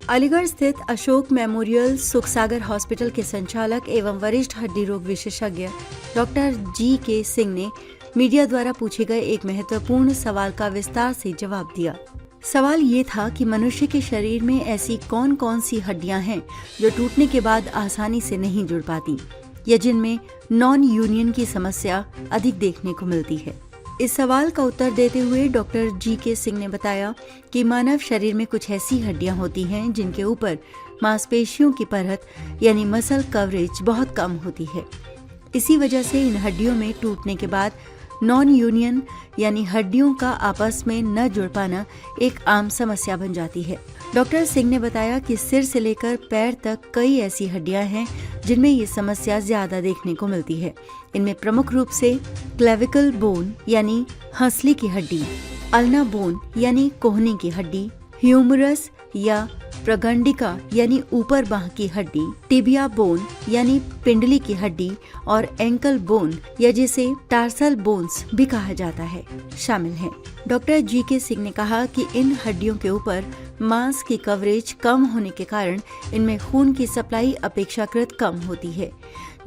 अलीगढ़ स्थित Ashok memorial Sukhsagar hospital के संचालक एवं वरिष्ठ हड्डी रोग विशेषज्ञ डॉक्टर जी.के. सिंह ने मीडिया द्वारा पूछे गए एक महत्वपूर्ण सवाल का विस्तार से जवाब दिया। सवाल ये था कि मनुष्य के शरीर में ऐसी कौन कौन सी हड्डियां हैं जो टूटने के बाद आसानी से नहीं जुड़ पाती या जिनमें नॉन यूनियन की समस्या अधिक देखने को मिलती है। इस सवाल का उत्तर देते हुए डॉक्टर जी.के. सिंह ने बताया कि मानव शरीर में कुछ ऐसी हड्डियां होती हैं जिनके ऊपर मांसपेशियों की परत यानी मसल कवरेज बहुत कम होती है। इसी वजह से इन हड्डियों में टूटने के बाद नॉन यूनियन यानी हड्डियों का आपस में न जुड़ पाना एक आम समस्या बन जाती है। डॉक्टर सिंह ने बताया कि सिर से लेकर पैर तक कई ऐसी हड्डियां हैं जिनमें ये समस्या ज्यादा देखने को मिलती है। इनमें प्रमुख रूप से क्लेविकल बोन यानी हंसली की हड्डी, अल्ना बोन यानी कोहनी की हड्डी, ह्यूमरस या प्रगंडिका यानी ऊपर बांह की हड्डी, टिबिया बोन यानी पिंडली की हड्डी और एंकल बोन या जिसे टार्सल बोन्स भी कहा जाता है शामिल हैं। Doctor GK. सिंह ने कहा कि इन हड्डियों के ऊपर मांस की कवरेज कम होने के कारण इनमें खून की सप्लाई अपेक्षाकृत कम होती है,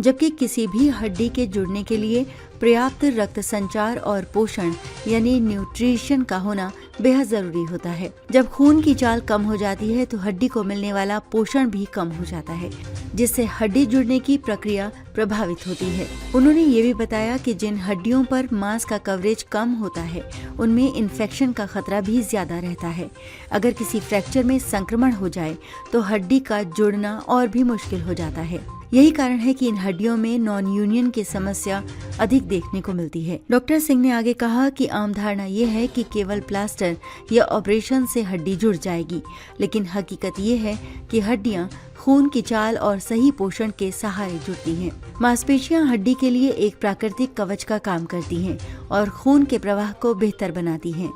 जबकि किसी भी हड्डी के जुड़ने के लिए पर्याप्त रक्त संचार और पोषण यानी न्यूट्रिशन का होना बेहद जरूरी होता है। जब खून की चाल कम हो जाती है तो हड्डी को मिलने वाला पोषण भी कम हो जाता है, जिससे हड्डी जुड़ने की प्रक्रिया प्रभावित होती है। उन्होंने ये भी बताया कि जिन हड्डियों पर मांस का कवरेज कम होता है उनमें इन्फेक्शन का खतरा भी ज्यादा रहता है। अगर किसी फ्रैक्चर में संक्रमण हो जाए तो हड्डी का जुड़ना और भी मुश्किल हो जाता है। यही कारण है कि इन हड्डियों में नॉन यूनियन की समस्या अधिक देखने को मिलती है। डॉक्टर सिंह ने आगे कहा कि आम धारणा ये है कि केवल प्लास्टर या ऑपरेशन से हड्डी जुड़ जाएगी, लेकिन हकीकत ये है कि हड्डियां खून की चाल और सही पोषण के सहारे जुड़ती हैं। मांसपेशियां हड्डी के लिए एक प्राकृतिक कवच का काम करती हैं और खून के प्रवाह को बेहतर बनाती हैं।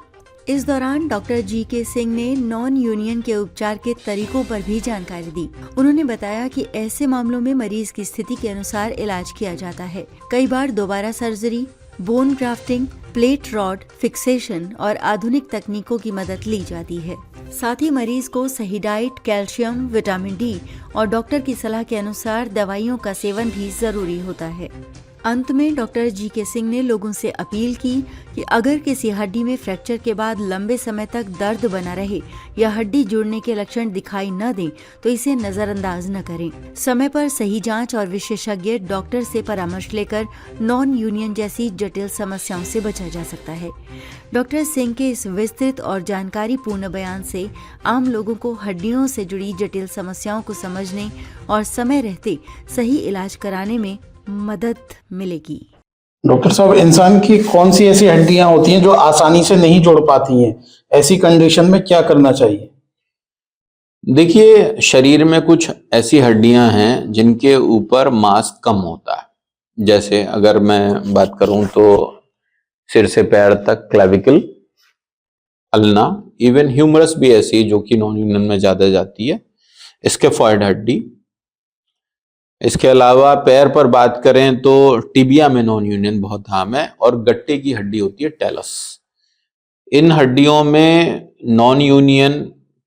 इस दौरान डॉक्टर जी.के. सिंह ने नॉन यूनियन के उपचार के तरीकों पर भी जानकारी दी। उन्होंने बताया कि ऐसे मामलों में मरीज की स्थिति के अनुसार इलाज किया जाता है। कई बार दोबारा surgery, bone grafting, plate rod fixation और आधुनिक तकनीकों की मदद ली जाती है। साथ ही मरीज को सही डाइट, कैल्शियम, विटामिन डी और डॉक्टर की सलाह के अनुसार दवाइयों का सेवन भी जरूरी होता है। अंत में डॉक्टर जी.के. सिंह ने लोगों से अपील की कि अगर किसी हड्डी में फ्रैक्चर के बाद लंबे समय तक दर्द बना रहे या हड्डी जुड़ने के लक्षण दिखाई न दें तो इसे नजरअंदाज न करें। समय पर सही जांच और विशेषज्ञ डॉक्टर से परामर्श लेकर नॉन यूनियन जैसी जटिल समस्याओं से बचा जा सकता है। डॉक्टर सिंह के इस विस्तृत और जानकारी पूर्ण बयान से आम लोगों को हड्डियों से जुड़ी जटिल समस्याओं को समझने और समय रहते सही इलाज कराने में मदद मिलेगी। डॉक्टर साहब, इंसान की कौन सी ऐसी हड्डियां होती हैं जो आसानी से नहीं जुड़ पाती हैं? ऐसी कंडीशन में क्या करना चाहिए? देखिए, शरीर में कुछ ऐसी हड्डियां हैं जिनके ऊपर मांस कम होता है। जैसे अगर मैं बात करूं तो सिर से पैर तक क्लेविकल, अल्ना, इवन ह्यूमरस भी ऐसी जो कि नॉन यूनियन में ज्यादा जाती है, स्कैफॉइड हड्डी। इसके अलावा पैर पर बात करें तो टिबिया में नॉन यूनियन बहुत आम है और गट्टे की हड्डी होती है टेलस। इन हड्डियों में नॉन यूनियन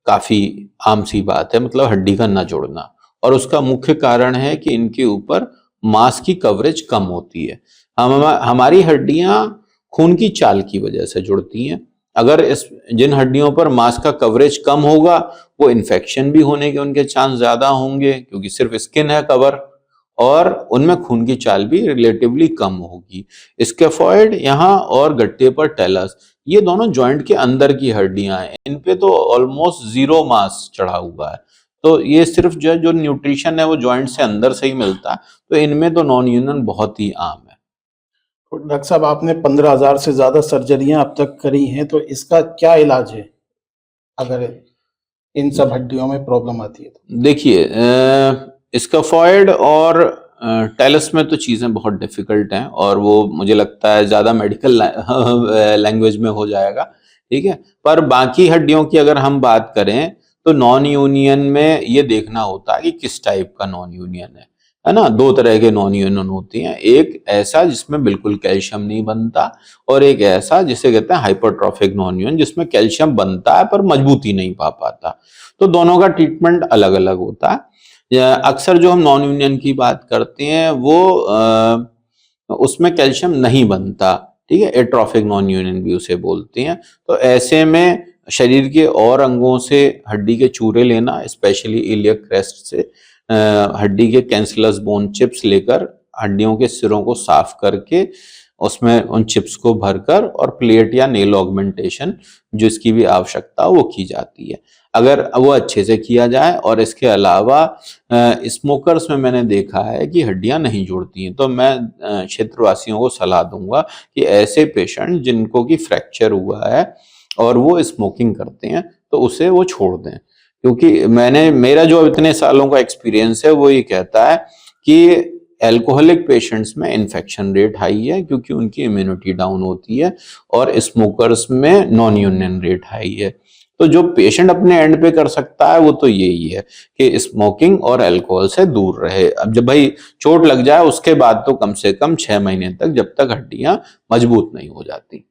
काफी आम सी बात है, मतलब हड्डी का न जुड़ना, और उसका मुख्य कारण है कि इनके ऊपर मांस की कवरेज कम होती है। हमारी हड्डियां खून की चाल की वजह से जुड़ती हैं। अगर जिन हड्डियों पर मांस का कवरेज कम होगा वो इन्फेक्शन भी होने के उनके चांस ज्यादा होंगे, क्योंकि सिर्फ स्किन है कवर, और उनमें खून की चाल भी रिलेटिवली कम होगी। स्कैफॉइड यहाँ और गट्टे पर टेलस, ये दोनों जॉइंट के अंदर की हड्डियां हैं। इन पे तो ऑलमोस्ट जीरो मांस चढ़ा हुआ है, तो ये सिर्फ जो न्यूट्रिशन है वो जॉइंट से अंदर से ही मिलता है। तो इनमें तो नॉन यूनियन बहुत ही आम है। डॉक्टर साहब, आपने 15,000 से ज्यादा सर्जरियां अब तक करी हैं, तो इसका क्या इलाज है अगर इन सब हड्डियों में प्रॉब्लम आती है तो? देखिए, स्कैफॉइड और टेलस में तो चीजें बहुत डिफिकल्ट हैं और वो मुझे लगता है ज्यादा मेडिकल लैंग्वेज में हो जाएगा, ठीक है। पर बाकी हड्डियों की अगर हम बात करें तो नॉन यूनियन में ये देखना होता है कि किस टाइप का नॉन यूनियन है। है ना। दो तरह के नॉन यूनियन होती हैं, एक ऐसा जिसमें बिल्कुल कैल्शियम नहीं बनता और एक ऐसा जिसे कहते हैं हाइपरट्रॉफिक नॉन यूनियन, जिसमें कैल्शियम बनता है पर मजबूती नहीं पा पाता। तो दोनों का ट्रीटमेंट अलग अलग होता है। अक्सर जो हम नॉन यूनियन की बात करते हैं वो उसमें कैल्शियम नहीं बनता, ठीक है, एट्रॉफिक नॉन यूनियन भी उसे बोलते हैं। तो ऐसे में शरीर के और अंगों से हड्डी के चूरे लेना, स्पेशली इलियक क्रेस्ट से हड्डी के कैंसलस बोन चिप्स लेकर हड्डियों के सिरों को साफ करके उसमें उन चिप्स को भरकर और प्लेट या नेल ऑगमेंटेशन जिसकी भी आवश्यकता वो की जाती है, अगर वो अच्छे से किया जाए। और इसके अलावा स्मोकर्स में मैंने देखा है कि हड्डियां नहीं जुड़ती हैं, तो मैं क्षेत्रवासियों को सलाह दूंगा कि ऐसे पेशेंट जिनको कि फ्रैक्चर हुआ है और वो स्मोकिंग करते हैं तो उसे वो छोड़ दें, क्योंकि मेरा जो इतने सालों का एक्सपीरियंस है वो ये कहता है कि एल्कोहलिक पेशेंट्स में इन्फेक्शन रेट हाई है क्योंकि उनकी इम्यूनिटी डाउन होती है, और स्मोकर्स में नॉन यूनियन रेट हाई है। तो जो पेशेंट अपने एंड पे कर सकता है वो तो यही है कि स्मोकिंग और अल्कोहल से दूर रहे। अब जब भाई चोट लग जाए उसके बाद तो कम से कम 6 महीने तक, जब तक हड्डियां मजबूत नहीं हो जाती।